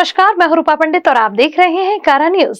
नमस्कार, मैं हूं रूपा पंडित और आप देख रहे हैं कारा न्यूज।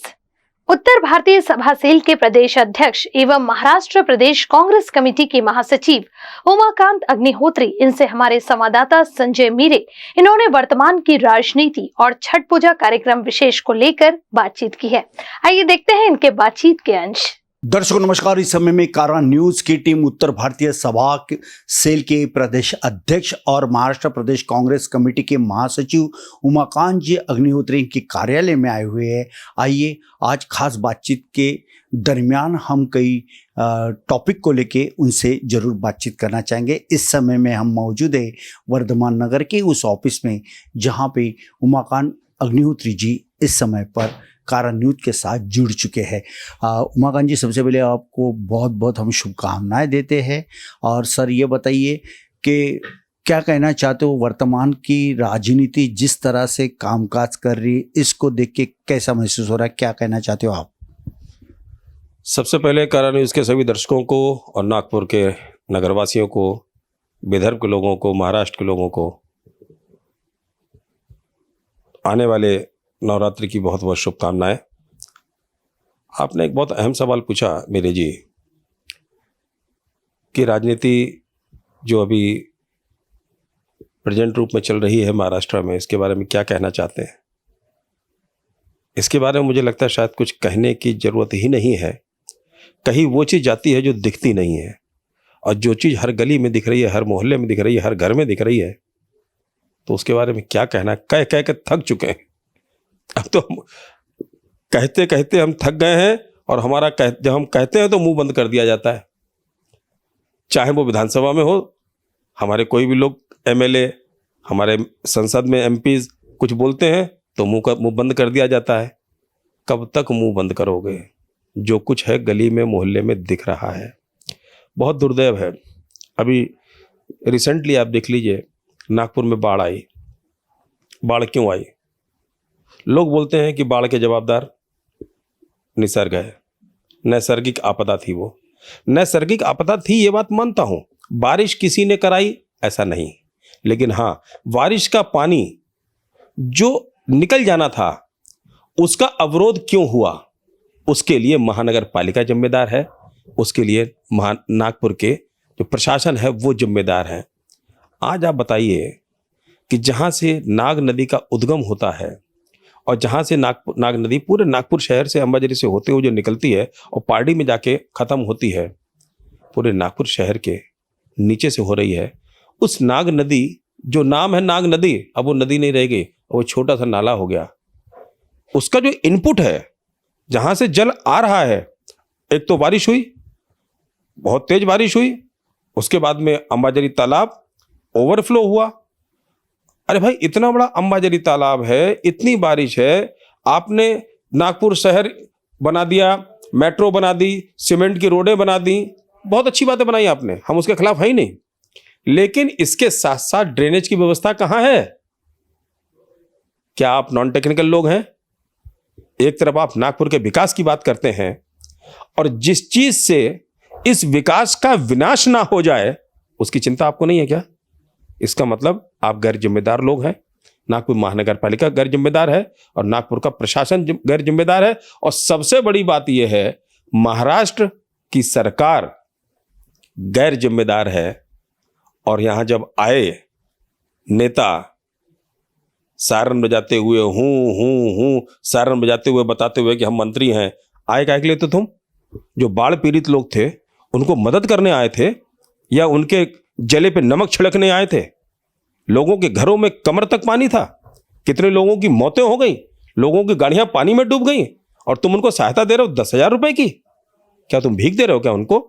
उत्तर भारतीय सभा सेल के प्रदेश अध्यक्ष एवं महाराष्ट्र प्रदेश कांग्रेस कमेटी के महासचिव उमाकांत अग्निहोत्री, इनसे हमारे संवाददाता संजय मीरे, इन्होंने वर्तमान की राजनीति और छठ पूजा कार्यक्रम विशेष को लेकर बातचीत की है। आइए देखते हैं इनके बातचीत के अंश। दर्शकों नमस्कार। इस समय में कारा न्यूज की टीम उत्तर भारतीय सभा सेल के प्रदेश अध्यक्ष और महाराष्ट्र प्रदेश कांग्रेस कमेटी के महासचिव उमाकांत जी अग्निहोत्री के कार्यालय में आए हुए हैं। आइए आज खास बातचीत के दरमियान हम कई टॉपिक को लेके उनसे जरूर बातचीत करना चाहेंगे। इस समय में हम मौजूद है वर्धमान नगर के उस ऑफिस में जहाँ पे उमाकांत अग्निहोत्री जी इस समय पर कारा न्यूज के साथ जुड़ चुके हैं। उमाकांत जी, सबसे पहले आपको बहुत बहुत हम शुभकामनाएं देते हैं। और सर ये बताइए कि क्या कहना चाहते हो, वर्तमान की राजनीति जिस तरह से कामकाज कर रही है, इसको देख के कैसा महसूस हो रहा है, क्या कहना चाहते हो आप? सबसे पहले कारा न्यूज़ के सभी दर्शकों को और नागपुर के नगरवासियों को, विदर्भ के लोगों को, महाराष्ट्र के लोगों को आने वाले नवरात्रि की बहुत बहुत शुभकामनाएं। आपने एक बहुत अहम सवाल पूछा मेरे जी कि राजनीति जो अभी प्रेजेंट रूप में चल रही है महाराष्ट्र में, इसके बारे में क्या कहना चाहते हैं। इसके बारे में मुझे लगता है शायद कुछ कहने की ज़रूरत ही नहीं है। कहीं वो चीज़ जाती है जो दिखती नहीं है, और जो चीज़ हर गली में दिख रही है, हर मोहल्ले में दिख रही है, हर घर में दिख रही है, तो उसके बारे में क्या कहना। कह कह के थक चुके हैं। अब तो कहते कहते हम थक गए हैं, और जब हम कहते हैं तो मुंह बंद कर दिया जाता है। चाहे वो विधानसभा में हो, हमारे कोई भी लोग एमएलए, हमारे संसद में एमपीज कुछ बोलते हैं तो मुंह बंद कर दिया जाता है। कब तक मुंह बंद करोगे? जो कुछ है गली में मोहल्ले में दिख रहा है। बहुत दुर्दैव है। अभी रिसेंटली आप देख लीजिए, नागपुर में बाढ़ आई। बाढ़ क्यों आई? लोग बोलते हैं कि बाढ़ के जवाबदार निसर्ग है, नैसर्गिक आपदा थी। वो नैसर्गिक आपदा थी, ये बात मानता हूं। बारिश किसी ने कराई ऐसा नहीं, लेकिन हाँ, बारिश का पानी जो निकल जाना था उसका अवरोध क्यों हुआ, उसके लिए महानगर पालिका जिम्मेदार है। उसके लिए नागपुर के जो प्रशासन है वो जिम्मेदार है। आज आप बताइए कि जहां से नाग नदी का उद्गम होता है, और जहाँ से नाग नदी पूरे नागपुर शहर से, अंबाझरी से होते हुए जो निकलती है और पारडी में जाके ख़त्म होती है, पूरे नागपुर शहर के नीचे से हो रही है। उस नाग नदी, जो नाम है नाग नदी, अब वो नदी नहीं रह गई, वो छोटा सा नाला हो गया। उसका जो इनपुट है, जहाँ से जल आ रहा है, एक तो बारिश हुई, बहुत तेज बारिश हुई, उसके बाद में अंबाझरी तालाब ओवरफ्लो हुआ। अरे भाई, इतना बड़ा अंबाझरी तालाब है, इतनी बारिश है, आपने नागपुर शहर बना दिया, मेट्रो बना दी, सीमेंट की रोडें बना दी, बहुत अच्छी बातें बनाई आपने, हम उसके खिलाफ है ही नहीं। लेकिन इसके साथ साथ ड्रेनेज की व्यवस्था कहाँ है? क्या आप नॉन टेक्निकल लोग हैं? एक तरफ आप नागपुर के विकास की बात करते हैं, और जिस चीज से इस विकास का विनाश ना हो जाए उसकी चिंता आपको नहीं है क्या? इसका मतलब आप गैर जिम्मेदार लोग हैं। नागपुर महानगर पालिका गैर जिम्मेदार है, और नागपुर का प्रशासन गैर जिम्मेदार है, और सबसे बड़ी बात यह है, महाराष्ट्र की सरकार गैर जिम्मेदार है। और यहां जब आए नेता सायरन बजाते हुए, हूं सायरन बजाते हुए, बताते हुए कि हम मंत्री हैं, आए क्या के लिए? तो तुम जो बाढ़ पीड़ित लोग थे उनको मदद करने आए थे, या उनके जले पे नमक छिड़कने आए थे? लोगों के घरों में कमर तक पानी था, कितने लोगों की मौतें हो गई, लोगों की गाड़ियां पानी में डूब गई, और तुम उनको सहायता दे रहे हो 10,000 रुपए की। क्या तुम भीख दे रहे हो क्या उनको?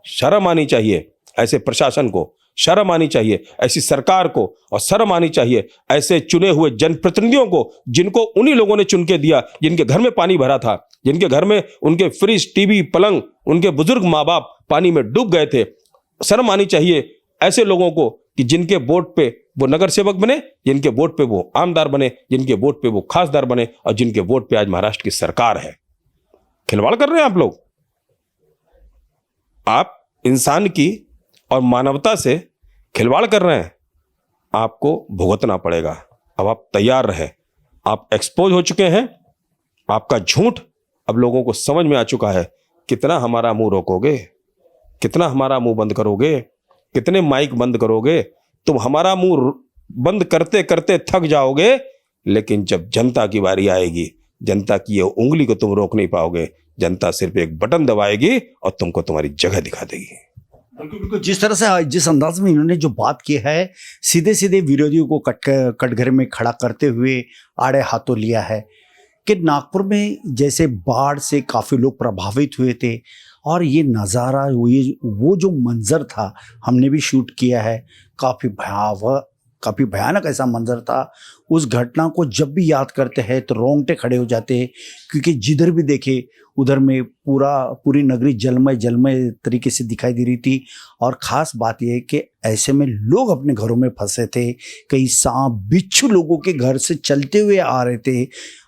शर्म आनी चाहिए ऐसे प्रशासन को, शर्म आनी चाहिए ऐसी सरकार को, और शर्म आनी चाहिए ऐसे चुने हुए जनप्रतिनिधियों को, जिनको उन्हीं लोगों ने चुन के दिया, जिनके घर में पानी भरा था, जिनके घर में उनके फ्रिज, टीवी, पलंग, उनके बुजुर्ग माँ बाप पानी में डूब गए थे। शर्म आनी चाहिए ऐसे लोगों को कि जिनके वोट पे वो नगर सेवक बने, जिनके वोट पे वो आमदार बने, जिनके वोट पे वो खासदार बने, और जिनके वोट पे आज महाराष्ट्र की सरकार है। खिलवाड़ कर रहे हैं आप लोग। आप इंसान की और मानवता से खिलवाड़ कर रहे हैं, आपको भुगतना पड़ेगा। अब आप तैयार रहे। आप एक्सपोज हो चुके हैं, आपका झूठ अब लोगों को समझ में आ चुका है। कितना हमारा मुंह रोकोगे, कितना हमारा मुंह बंद करोगे, कितने माइक बंद करोगे? तुम हमारा मुंह बंद करते करते थक जाओगे, लेकिन जब जनता की बारी आएगी, जनता की ये उंगली को तुम रोक नहीं पाओगे। जनता सिर्फ एक बटन दबाएगी और तुमको तुम्हारी जगह दिखा देगी। बिल्कुल, जिस तरह से जिस अंदाज में इन्होंने जो बात की है, सीधे सीधे विरोधियों को कटघरे में खड़ा करते हुए आड़े हाथों लिया है कि नागपुर में जैसे बाढ़ से काफ़ी लोग प्रभावित हुए थे और ये नज़ारा, वो जो मंज़र था, हमने भी शूट किया है, काफ़ी भयानक ऐसा मंजर था। उस घटना को जब भी याद करते हैं तो रोंगटे खड़े हो जाते हैं, क्योंकि जिधर भी देखे उधर में पूरी नगरी जलमय तरीके से दिखाई दे रही थी। और ख़ास बात यह है कि ऐसे में लोग अपने घरों में फंसे थे, कई सांप बिच्छू लोगों के घर से चलते हुए आ रहे थे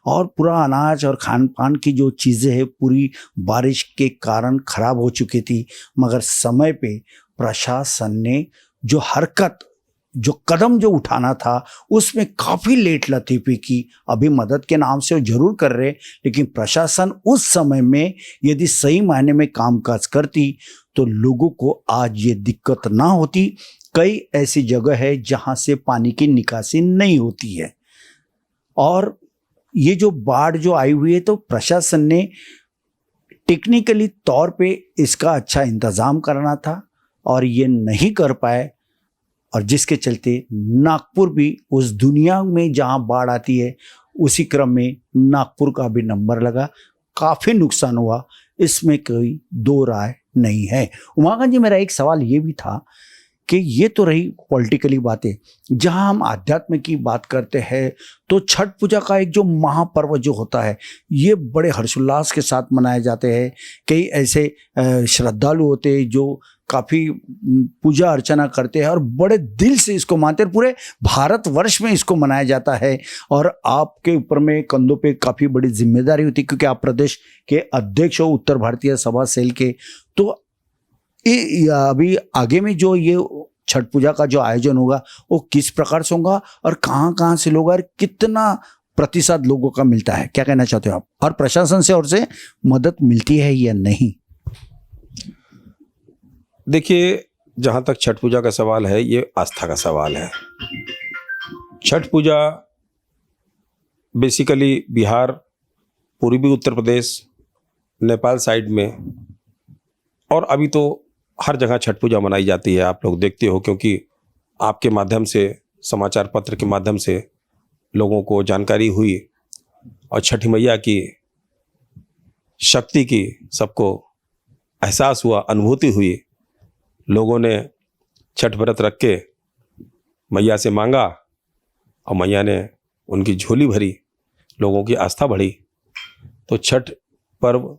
और पूरा अनाज और खान पान की जो चीज़ें हैं पूरी बारिश के कारण ख़राब हो चुकी थी। मगर समय पे प्रशासन ने जो कदम उठाना था उसमें काफ़ी लेट लतीफ़ी की। अभी मदद के नाम से वो जरूर कर रहे, लेकिन प्रशासन उस समय में यदि सही मायने में कामकाज करती तो लोगों को आज ये दिक्कत ना होती। कई ऐसी जगह है जहां से पानी की निकासी नहीं होती है और ये जो बाढ़ जो आई हुई है तो प्रशासन ने टेक्निकली तौर पे इसका अच्छा इंतज़ाम करना था और ये नहीं कर पाए, और जिसके चलते नागपुर भी उस दुनिया में जहां बाढ़ आती है उसी क्रम में नागपुर का भी नंबर लगा। काफ़ी नुकसान हुआ, इसमें कोई दो राय नहीं है। उमाकांत जी, मेरा एक सवाल ये भी था कि ये तो रही पॉलिटिकली बातें, जहां हम आध्यात्म की बात करते हैं तो छठ पूजा का एक जो महापर्व जो होता है ये बड़े हर्षोल्लास के साथ मनाए जाते हैं। कई ऐसे श्रद्धालु होते हैं जो काफ़ी पूजा अर्चना करते हैं और बड़े दिल से इसको मानते हैं। पूरे भारतवर्ष में इसको मनाया जाता है और आपके ऊपर में कंधों पे काफ़ी बड़ी जिम्मेदारी होती है, क्योंकि आप प्रदेश के अध्यक्ष हो उत्तर भारतीय सभा सेल के। तो अभी आगे में जो ये छठ पूजा का जो आयोजन होगा वो किस प्रकार से होगा और कहाँ से लोग और कितना प्रतिशत लोगों का मिलता है, क्या कहना चाहते हो आप? और प्रशासन से और से मदद मिलती है या नहीं? देखिए, जहाँ तक छठ पूजा का सवाल है, ये आस्था का सवाल है। छठ पूजा बेसिकली बिहार, पूर्वी उत्तर प्रदेश, नेपाल साइड में और अभी तो हर जगह छठ पूजा मनाई जाती है। आप लोग देखते हो, क्योंकि आपके माध्यम से, समाचार पत्र के माध्यम से लोगों को जानकारी हुई और छठी मैया की शक्ति की सबको एहसास हुआ, अनुभूति हुई। लोगों ने छठ व्रत रख के मैया से मांगा और मैया ने उनकी झोली भरी, लोगों की आस्था बढ़ी। तो छठ पर्व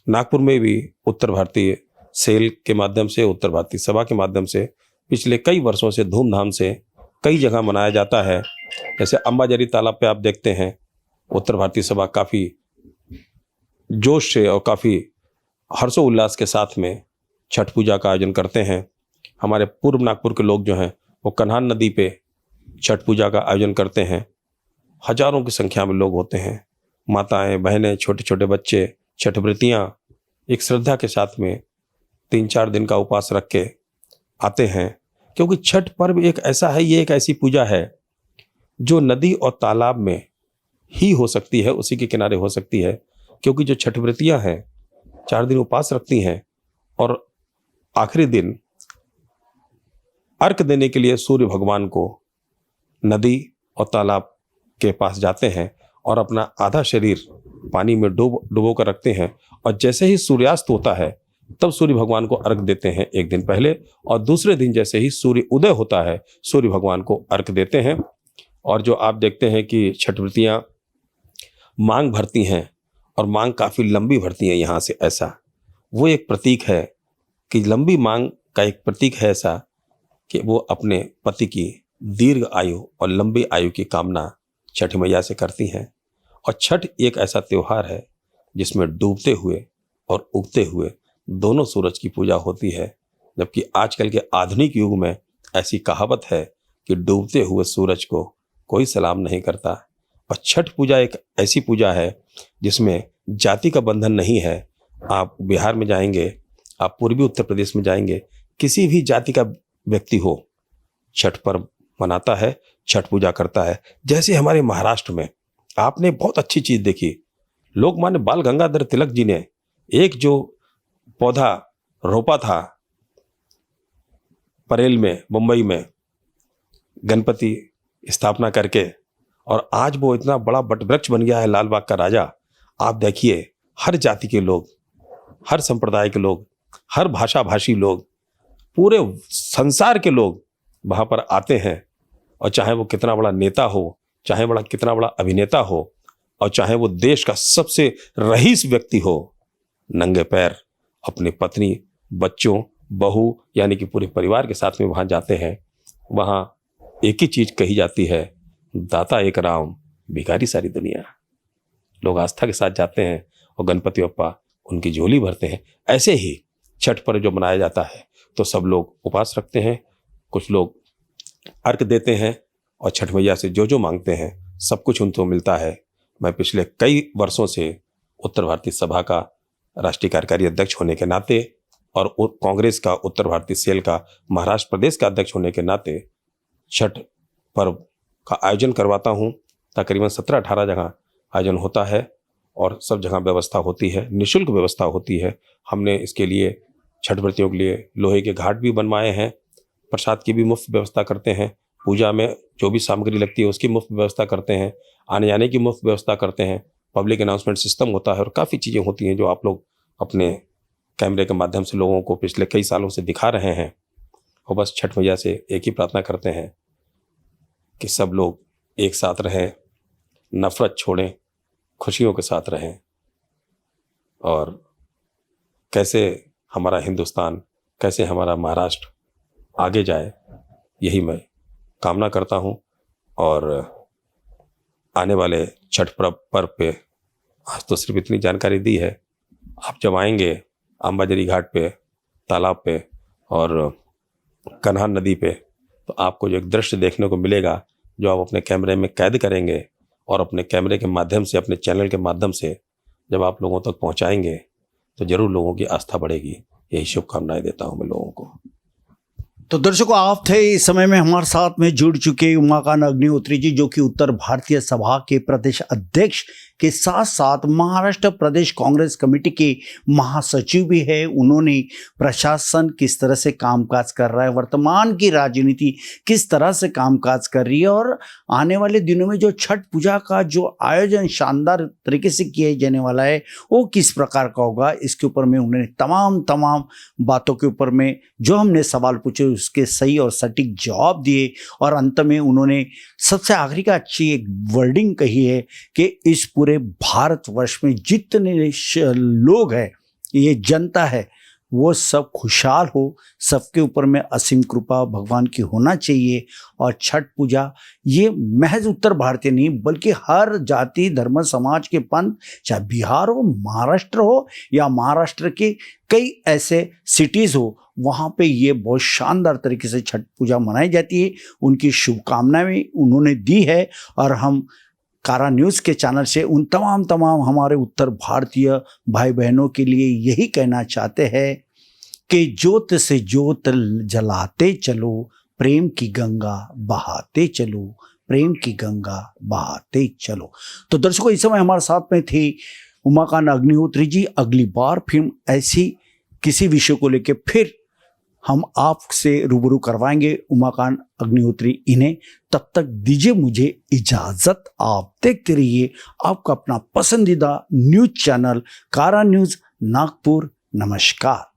नागपुर में भी उत्तर भारतीय सेल के माध्यम से, उत्तर भारतीय सभा के माध्यम से पिछले कई वर्षों से धूमधाम से कई जगह मनाया जाता है। जैसे अंबाझरी तालाब पे आप देखते हैं, उत्तर भारतीय सभा काफ़ी जोश से और काफ़ी हर्षोल्लास के साथ में छठ पूजा का आयोजन करते हैं। हमारे पूर्व नागपुर के लोग जो हैं वो कन्हान नदी पे छठ पूजा का आयोजन करते हैं। हजारों की संख्या में लोग होते हैं, माताएं, बहनें, छोटे छोटे बच्चे, छठ व्रतियाँ एक श्रद्धा के साथ में 3-4 दिन का उपवास रख के आते हैं। क्योंकि छठ पर्व एक ऐसा है, ये एक ऐसी पूजा है जो नदी और तालाब में ही हो सकती है, उसी के किनारे हो सकती है। क्योंकि जो छठ व्रतियाँ हैं 4 दिन उपवास रखती हैं और आखिरी दिन अर्घ देने के लिए सूर्य भगवान को नदी और तालाब के पास जाते हैं और अपना आधा शरीर पानी में डुबो कर रखते हैं। और जैसे ही सूर्यास्त होता है तब सूर्य भगवान को अर्घ देते हैं एक दिन पहले, और दूसरे दिन जैसे ही सूर्य उदय होता है सूर्य भगवान को अर्घ देते हैं। और जो आप देखते हैं कि छठ व्रतियाँ मांग भरती हैं और मांग काफ़ी लंबी भरती हैं यहाँ से, ऐसा वो एक प्रतीक है कि लंबी मांग का एक प्रतीक है ऐसा कि वो अपने पति की दीर्घ आयु और लंबी आयु की कामना छठ मैया से करती हैं। और छठ एक ऐसा त्यौहार है जिसमें डूबते हुए और उगते हुए दोनों सूरज की पूजा होती है। जबकि आजकल के आधुनिक युग में ऐसी कहावत है कि डूबते हुए सूरज को कोई सलाम नहीं करता। और छठ पूजा एक ऐसी पूजा है जिसमें जाति का बंधन नहीं है। आप बिहार में जाएंगे, आप पूर्वी उत्तर प्रदेश में जाएंगे, किसी भी जाति का व्यक्ति हो छठ पर्व मनाता है, छठ पूजा करता है। जैसे हमारे महाराष्ट्र में आपने बहुत अच्छी चीज देखी, लोकमान्य बाल गंगाधर तिलक जी ने एक जो पौधा रोपा था परेल में, मुंबई में गणपति स्थापना करके, और आज वो इतना बड़ा वटवृक्ष बन गया है, लाल बाग का राजा। आप देखिए हर जाति के लोग, हर संप्रदाय के लोग, हर भाषा भाषी लोग, पूरे संसार के लोग वहां पर आते हैं। और चाहे वो कितना बड़ा नेता हो, चाहे कितना बड़ा अभिनेता हो, और चाहे वो देश का सबसे रईस व्यक्ति हो, नंगे पैर अपनी पत्नी, बच्चों, बहू यानी कि पूरे परिवार के साथ में वहां जाते हैं। वहां एक ही चीज कही जाती है, दाता एक राम, भिखारी सारी दुनिया। लोग आस्था के साथ जाते हैं और गणपति बप्पा उनकी झोली भरते हैं। ऐसे ही छठ पर्व जो मनाया जाता है तो सब लोग उपवास रखते हैं, कुछ लोग अर्घ देते हैं और छठ मैया से जो जो मांगते हैं सब कुछ उनको मिलता है। मैं पिछले कई वर्षों से उत्तर भारतीय सभा का राष्ट्रीय कार्यकारी अध्यक्ष होने के नाते और कांग्रेस का उत्तर भारतीय सेल का महाराष्ट्र प्रदेश का अध्यक्ष होने के नाते छठ पर्व का आयोजन करवाता हूँ। तकरीबन 17-18 जगह आयोजन होता है और सब जगह व्यवस्था होती है, निःशुल्क व्यवस्था होती है। हमने इसके लिए छठ व्रतियों के लिए लोहे के घाट भी बनवाए हैं, प्रसाद की भी मुफ्त व्यवस्था करते हैं, पूजा में जो भी सामग्री लगती है उसकी मुफ्त व्यवस्था करते हैं, आने जाने की मुफ्त व्यवस्था करते हैं, पब्लिक अनाउंसमेंट सिस्टम होता है और काफ़ी चीज़ें होती हैं जो आप लोग अपने कैमरे के माध्यम से लोगों को पिछले कई सालों से दिखा रहे हैं। और बस छठ मैया से एक ही प्रार्थना करते हैं कि सब लोग एक साथ रहें, नफरत छोड़ें, खुशियों के साथ रहें, और कैसे हमारा हिंदुस्तान, कैसे हमारा महाराष्ट्र आगे जाए, यही मैं कामना करता हूं। और आने वाले छठ पर्व पे आज तो सिर्फ इतनी जानकारी दी है। आप जब आएंगे अंबाझरी घाट पे, तालाब पे और कन्हान नदी पे, तो आपको जो एक दृश्य देखने को मिलेगा जो आप अपने कैमरे में कैद करेंगे और अपने कैमरे के माध्यम से, अपने चैनल के माध्यम से जब आप लोगों तक पहुंचाएंगे तो जरूर लोगों की आस्था बढ़ेगी। यही शुभकामनाएं देता हूं मैं लोगों को। तो दर्शकों, आप थे इस समय में हमारे साथ में जुड़ चुके उमाकांत अग्निहोत्री जी, जो कि उत्तर भारतीय सभा के प्रदेश अध्यक्ष के साथ साथ महाराष्ट्र प्रदेश कांग्रेस कमेटी के महासचिव भी है। उन्होंने प्रशासन किस तरह से कामकाज कर रहा है, वर्तमान की राजनीति किस तरह से कामकाज कर रही है, और आने वाले दिनों में जो छठ पूजा का जो आयोजन शानदार तरीके से किया जाने वाला है वो किस प्रकार का होगा, इसके ऊपर में उन्होंने तमाम बातों के ऊपर में जो हमने सवाल पूछे उसके सही और सटीक जवाब दिए। और अंत में उन्होंने सबसे आखिरी का अच्छी एक वर्डिंग कही है कि इस पूरे भारतवर्ष में जितने लोग हैं, ये जनता है, वो सब खुशहाल हो, सबके ऊपर में असीम कृपा भगवान की होना चाहिए। और छठ पूजा ये महज उत्तर भारतीय नहीं बल्कि हर जाति धर्म समाज के पंथ, चाहे बिहार हो, महाराष्ट्र हो या महाराष्ट्र के कई ऐसे सिटीज़ हो, वहाँ पे ये बहुत शानदार तरीके से छठ पूजा मनाई जाती है। उनकी शुभकामनाएं उन्होंने दी है और हम कारा न्यूज़ के चैनल से उन तमाम हमारे उत्तर भारतीय भाई बहनों के लिए यही कहना चाहते हैं कि ज्योत से ज्योत जलाते चलो, प्रेम की गंगा बहाते चलो, प्रेम की गंगा बहाते चलो। तो दर्शकों, इस समय हमारे साथ में थे उमाकांत अग्निहोत्री जी। अगली बार फिर ऐसी किसी विषय को लेकर फिर हम आपसे रूबरू करवाएंगे उमाकांत अग्निहोत्री इन्हें। तब तक दीजिए मुझे इजाजत। आप देखते रहिए आपका अपना पसंदीदा न्यूज चैनल कारा न्यूज़ नागपुर। नमस्कार।